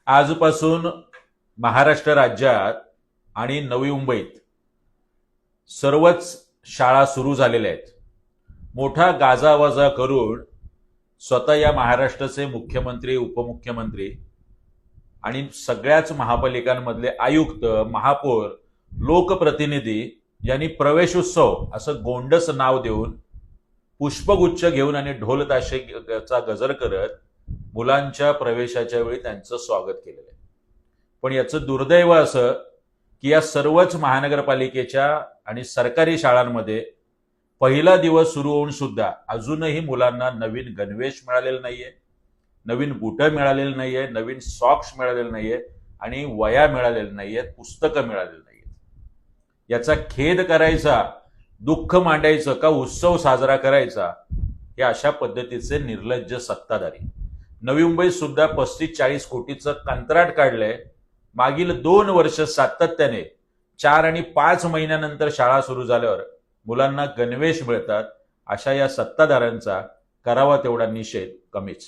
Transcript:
आजपासून महाराष्ट्र राज्यात आणि नवी मुंबईत सर्वच शाळा सुरू झालेल्या आहेत. मोठा गाजावाजा करून स्वतः या महाराष्ट्राचे मुख्यमंत्री, उपमुख्यमंत्री आणि सगळ्याच महापालिकांमधले आयुक्त, महापौर, लोकप्रतिनिधी यांनी प्रवेशोत्सव असं गोंडस नाव देऊन पुष्पगुच्छ घेऊन आणि ढोल ताशेचा गजर करत मुलांच्या प्रवेशाच्या वेळी त्यांचं स्वागत केलेलं आहे. पण याचं दुर्दैव असं की या सर्वच महानगरपालिकेच्या आणि सरकारी शाळांमध्ये पहिला दिवस सुरू होऊन सुद्धा अजूनही मुलांना नवीन गणवेश मिळालेला नाहीये, नवीन बुटं मिळालेली नाहीये, नवीन सॉक्स मिळालेले नाहीये आणि वया मिळालेल्या नाहीयेत, पुस्तकं मिळालेली नाहीयेत. याचा खेद करायचा, दुःख मांडायचं का उत्सव साजरा करायचा, हे अशा पद्धतीचे निर्लज्ज सत्ताधारी. नवी मुंबईत सुद्धा 35-40 कोटीचं कंत्राट काढलंय. मागील 2 वर्ष सातत्याने 4 आणि 5 महिन्यानंतर शाळा सुरू झाल्यावर मुलांना गणवेश मिळतात. अशा या सत्ताधाऱ्यांचा करावा तेवढा निषेध कमीच.